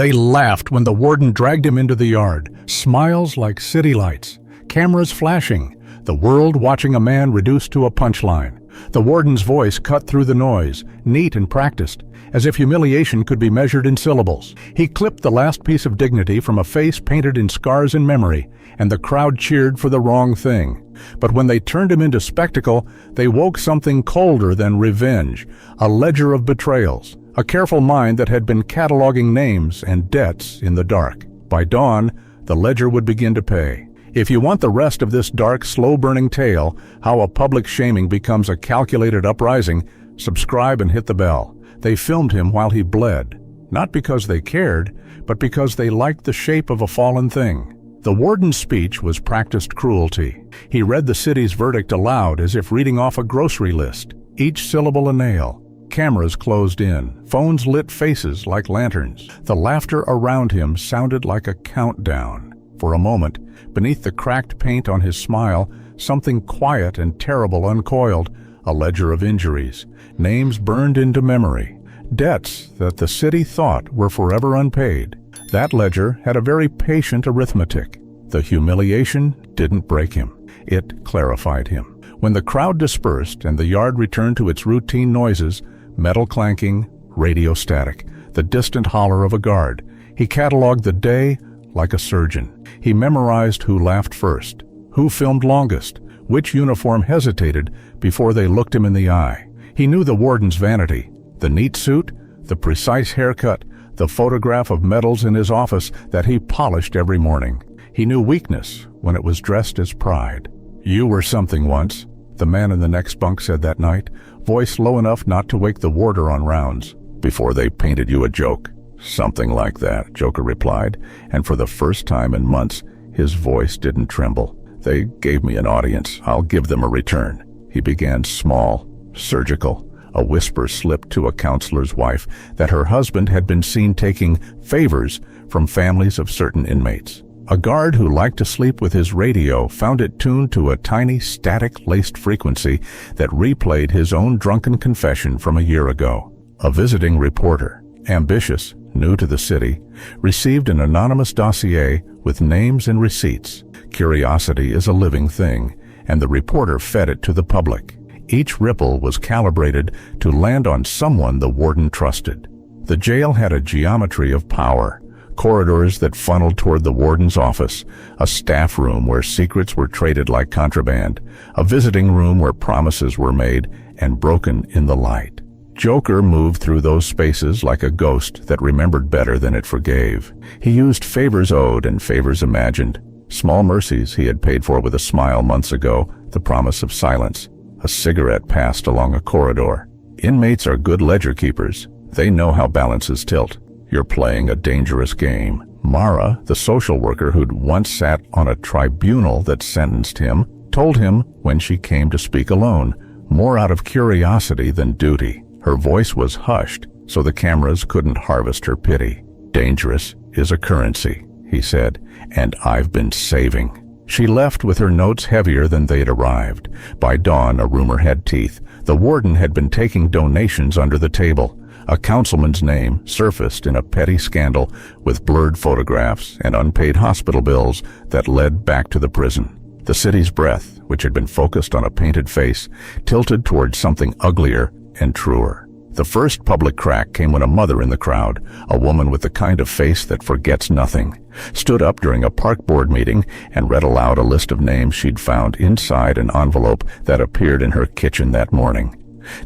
They laughed when the warden dragged him into the yard, smiles like city lights, cameras flashing, the world watching a man reduced to a punchline. The warden's voice cut through the noise, neat and practiced, as if humiliation could be measured in syllables. He clipped the last piece of dignity from a face painted in scars and memory, and the crowd cheered for the wrong thing. But when they turned him into spectacle, they woke something colder than revenge, a ledger of betrayals, a careful mind that had been cataloging names and debts in the dark. By dawn, the ledger would begin to pay. If you want the rest of this dark, slow-burning tale, how a public shaming becomes a calculated uprising, subscribe and hit the bell. They filmed him while he bled, not because they cared, but because they liked the shape of a fallen thing. The warden's speech was practiced cruelty. He read the city's verdict aloud as if reading off a grocery list, each syllable a nail. Cameras closed in, phones lit faces like lanterns. The laughter around him sounded like a countdown. For a moment, beneath the cracked paint on his smile, something quiet and terrible uncoiled, a ledger of injuries, names burned into memory, debts that the city thought were forever unpaid. That ledger had a very patient arithmetic. The humiliation didn't break him. It clarified him. When the crowd dispersed and the yard returned to its routine noises, metal clanking, radio static, the distant holler of a guard, he cataloged the day like a surgeon. He memorized who laughed first, who filmed longest, which uniform hesitated before they looked him in the eye. He knew the warden's vanity, the neat suit, the precise haircut, the photograph of medals in his office that he polished every morning. He knew weakness when it was dressed as pride. "You were something once," the man in the next bunk said that night, voice low enough not to wake the warder on rounds, "before they painted you a joke." "Something like that," Joker replied, and for the first time in months, his voice didn't tremble. "They gave me an audience. I'll give them a return." He began small, surgical. A whisper slipped to a counselor's wife that her husband had been seen taking favors from families of certain inmates. A guard who liked to sleep with his radio found it tuned to a tiny static-laced frequency that replayed his own drunken confession from a year ago. A visiting reporter, ambitious, new to the city, received an anonymous dossier with names and receipts. Curiosity is a living thing, and the reporter fed it to the public. Each ripple was calibrated to land on someone the warden trusted. The jail had a geometry of power, corridors that funneled toward the warden's office, a staff room where secrets were traded like contraband, a visiting room where promises were made and broken in the light. Joker moved through those spaces like a ghost that remembered better than it forgave. He used favors owed and favors imagined. Small mercies he had paid for with a smile months ago, the promise of silence. A cigarette passed along a corridor. Inmates are good ledger keepers. They know how balances tilt. You're playing a dangerous game. Mara, the social worker who'd once sat on a tribunal that sentenced him, told him when she came to speak alone, more out of curiosity than duty. Her voice was hushed, so the cameras couldn't harvest her pity. "Dangerous is a currency," he said, "and I've been saving." She left with her notes heavier than they'd arrived. By dawn, a rumor had teeth. The warden had been taking donations under the table. A councilman's name surfaced in a petty scandal with blurred photographs and unpaid hospital bills that led back to the prison. The city's breath, which had been focused on a painted face, tilted towards something uglier and truer. The first public crack came when a mother in the crowd, a woman with the kind of face that forgets nothing, stood up during a park board meeting and read aloud a list of names she'd found inside an envelope that appeared in her kitchen that morning.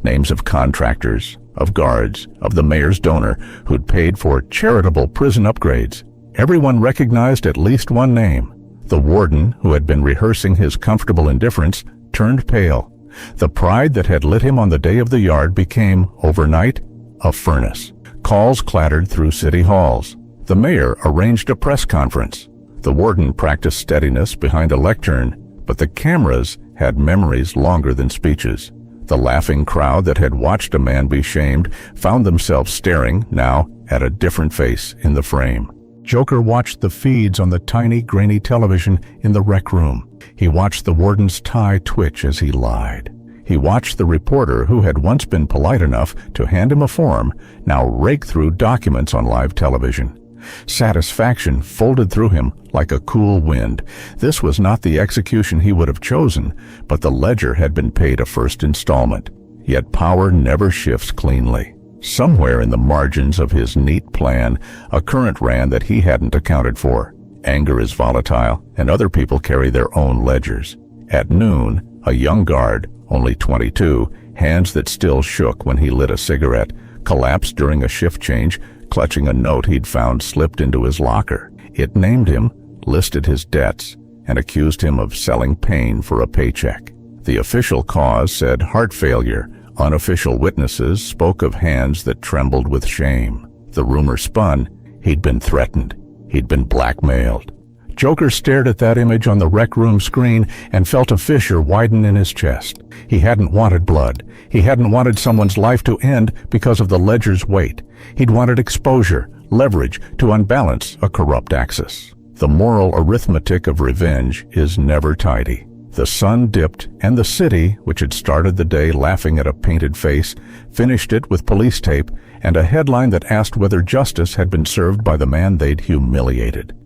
Names of contractors, of guards, of the mayor's donor who'd paid for charitable prison upgrades. Everyone recognized at least one name. The warden, who had been rehearsing his comfortable indifference, turned pale. The pride that had lit him on the day of the yard became, overnight, a furnace. Calls clattered through city halls. The mayor arranged a press conference. The warden practiced steadiness behind a lectern, but the cameras had memories longer than speeches. The laughing crowd that had watched a man be shamed found themselves staring, now, at a different face in the frame. Joker watched the feeds on the tiny, grainy television in the rec room. He watched the warden's tie twitch as he lied. He watched the reporter who had once been polite enough to hand him a form now rake through documents on live television. Satisfaction folded through him like a cool wind. This was not the execution he would have chosen, but the ledger had been paid a first installment. Yet power never shifts cleanly. Somewhere in the margins of his neat plan, a current ran that he hadn't accounted for. Anger is volatile, and other people carry their own ledgers. At noon, a young guard, only 22, hands that still shook when he lit a cigarette, collapsed during a shift change, clutching a note he'd found slipped into his locker. It named him, listed his debts, and accused him of selling pain for a paycheck. The official cause said heart failure. Unofficial witnesses spoke of hands that trembled with shame. The rumor spun. He'd been threatened. He'd been blackmailed. Joker stared at that image on the rec room screen and felt a fissure widen in his chest. He hadn't wanted blood. He hadn't wanted someone's life to end because of the ledger's weight. He'd wanted exposure, leverage to unbalance a corrupt axis. The moral arithmetic of revenge is never tidy. The sun dipped, and the city, which had started the day laughing at a painted face, finished it with police tape and a headline that asked whether justice had been served by the man they'd humiliated.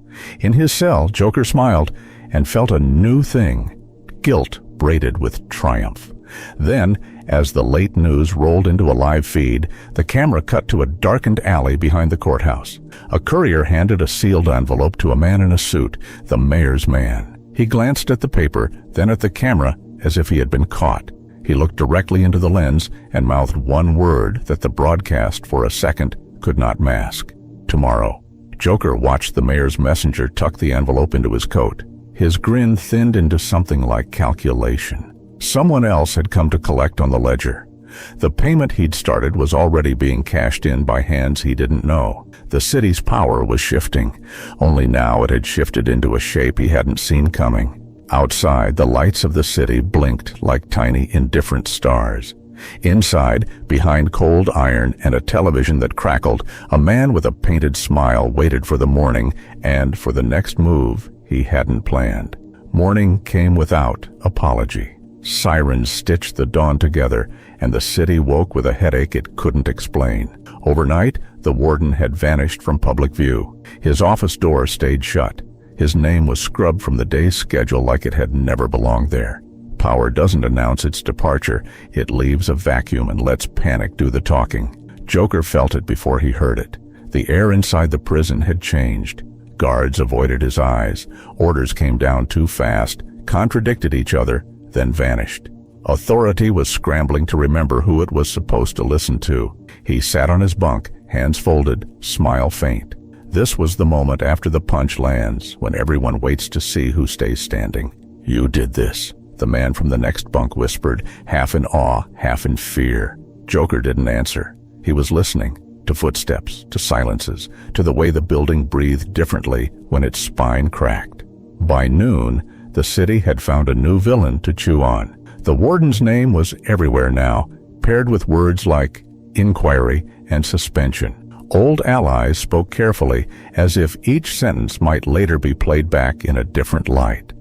In his cell, Joker smiled and felt a new thing, guilt braided with triumph. Then, as the late news rolled into a live feed, the camera cut to a darkened alley behind the courthouse. A courier handed a sealed envelope to a man in a suit, the mayor's man. He glanced at the paper, then at the camera, as if he had been caught. He looked directly into the lens and mouthed one word that the broadcast for a second could not mask. Tomorrow. Joker watched the mayor's messenger tuck the envelope into his coat. His grin thinned into something like calculation. Someone else had come to collect on the ledger. The payment he'd started was already being cashed in by hands he didn't know. The city's power was shifting. Only now it had shifted into a shape he hadn't seen coming. Outside, the lights of the city blinked like tiny, indifferent stars. Inside, behind cold iron and a television that crackled, a man with a painted smile waited for the morning and for the next move he hadn't planned. Morning came without apology. Sirens stitched the dawn together, and the city woke with a headache it couldn't explain. Overnight, the warden had vanished from public view. His office door stayed shut. His name was scrubbed from the day's schedule like it had never belonged there. Power doesn't announce its departure. It leaves a vacuum and lets panic do the talking. Joker felt it before he heard it. The air inside the prison had changed. Guards avoided his eyes. Orders came down too fast, contradicted each other, then vanished. Authority was scrambling to remember who it was supposed to listen to. He sat on his bunk, hands folded, smile faint. This was the moment after the punch lands, when everyone waits to see who stays standing. "You did this," the man from the next bunk whispered, half in awe, half in fear. Joker didn't answer. He was listening, to footsteps, to silences, to the way the building breathed differently when its spine cracked. By noon, the city had found a new villain to chew on. The warden's name was everywhere now, paired with words like inquiry and suspension. Old allies spoke carefully, as if each sentence might later be played back in a different light.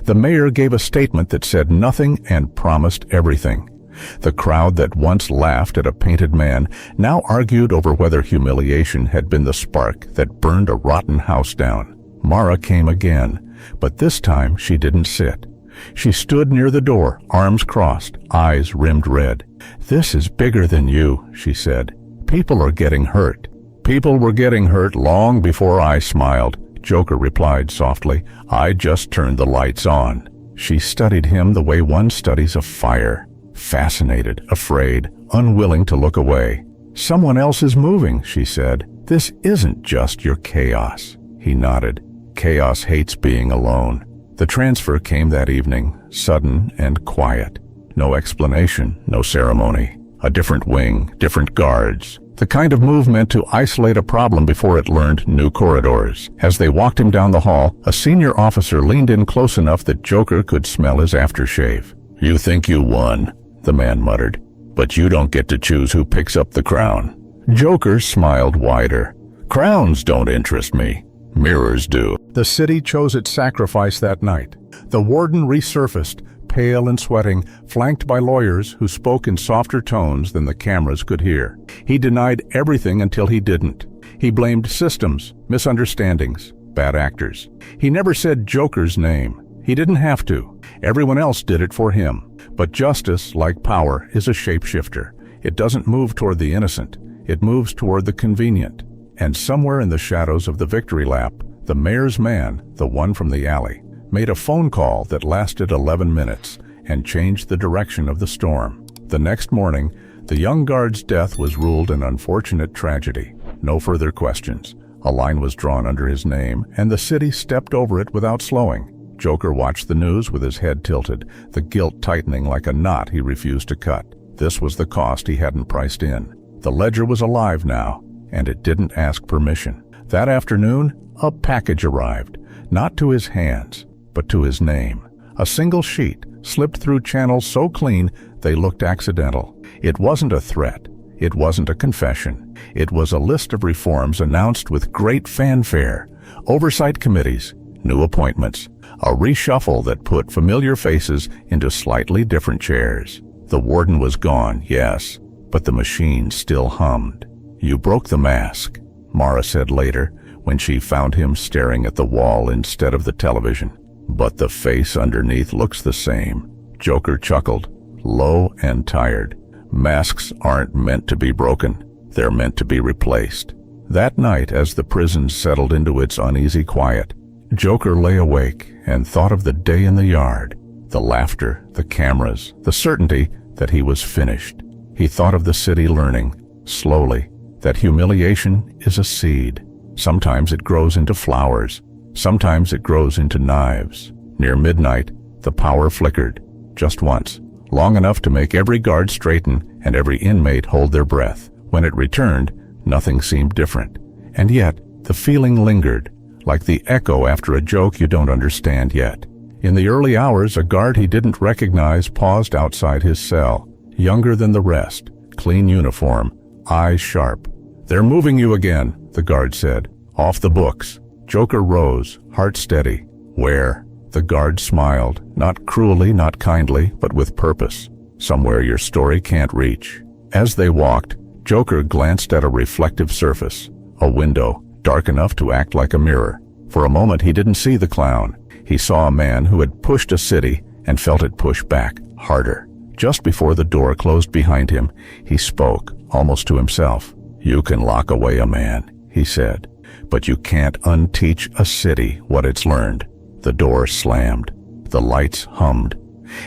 The mayor gave a statement that said nothing and promised everything. The crowd that once laughed at a painted man now argued over whether humiliation had been the spark that burned a rotten house down. Mara came again, but this time she didn't sit. She stood near the door, arms crossed, eyes rimmed red. "This is bigger than you," she said. "People are getting hurt." "People were getting hurt long before I smiled," Joker replied softly. "I just turned the lights on." She studied him the way one studies a fire. Fascinated, afraid, unwilling to look away. "Someone else is moving," she said. "This isn't just your chaos." He nodded. Chaos hates being alone. The transfer came that evening, sudden and quiet. No explanation, no ceremony. A different wing, different guards. The kind of move meant to isolate a problem before it learned new corridors. As they walked him down the hall, a senior officer leaned in close enough that Joker could smell his aftershave. "You think you won," the man muttered, "but you don't get to choose who picks up the crown." Joker smiled wider. "Crowns don't interest me. Mirrors do." The city chose its sacrifice that night. The warden resurfaced, pale and sweating, flanked by lawyers who spoke in softer tones than the cameras could hear. He denied everything until he didn't. He blamed systems, misunderstandings, bad actors. He never said Joker's name. He didn't have to. Everyone else did it for him. But justice, like power, is a shapeshifter. It doesn't move toward the innocent. It moves toward the convenient. And somewhere in the shadows of the victory lap, the mayor's man, the one from the alley, made a phone call that lasted 11 minutes and changed the direction of the storm. The next morning, the young guard's death was ruled an unfortunate tragedy. No further questions. A line was drawn under his name, and the city stepped over it without slowing. Joker watched the news with his head tilted, the guilt tightening like a knot he refused to cut. This was the cost he hadn't priced in. The ledger was alive now, and it didn't ask permission. That afternoon, a package arrived, not to his hands, but to his name. A single sheet slipped through channels so clean they looked accidental. It wasn't a threat. It wasn't a confession. It was a list of reforms announced with great fanfare. Oversight committees, new appointments, a reshuffle that put familiar faces into slightly different chairs. The warden was gone, yes, but the machine still hummed. "You broke the mask," Mara said later, when she found him staring at the wall instead of the television. "But the face underneath looks the same." Joker chuckled, low and tired. Masks aren't meant to be broken. They're meant to be replaced. That night, as the prison settled into its uneasy quiet, Joker lay awake and thought of the day in the yard, the laughter, the cameras, the certainty that he was finished. He thought of the city learning, slowly, that humiliation is a seed. Sometimes it grows into flowers. Sometimes it grows into knives. Near midnight, the power flickered, just once, long enough to make every guard straighten and every inmate hold their breath. When it returned, nothing seemed different. And yet, the feeling lingered, like the echo after a joke you don't understand yet. In the early hours, a guard he didn't recognize paused outside his cell, younger than the rest, clean uniform, eyes sharp. "They're moving you again," the guard said. "Off the books." Joker rose, heart steady. "Where?" The guard smiled, not cruelly, not kindly, but with purpose. "Somewhere your story can't reach." As they walked, Joker glanced at a reflective surface, a window, dark enough to act like a mirror. For a moment he didn't see the clown. He saw a man who had pushed a city and felt it push back, harder. Just before the door closed behind him, he spoke, almost to himself. "You can lock away a man," he said, "but you can't unteach a city what it's learned." The door slammed. The lights hummed.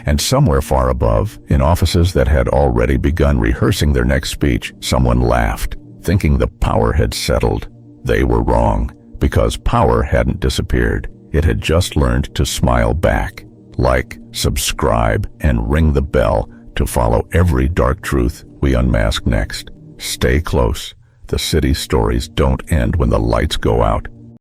And somewhere far above, in offices that had already begun rehearsing their next speech, someone laughed, thinking the power had settled. They were wrong, because power hadn't disappeared. It had just learned to smile back. Like, subscribe, and ring the bell to follow every dark truth we unmask next. Stay close. The city's stories don't end when the lights go out.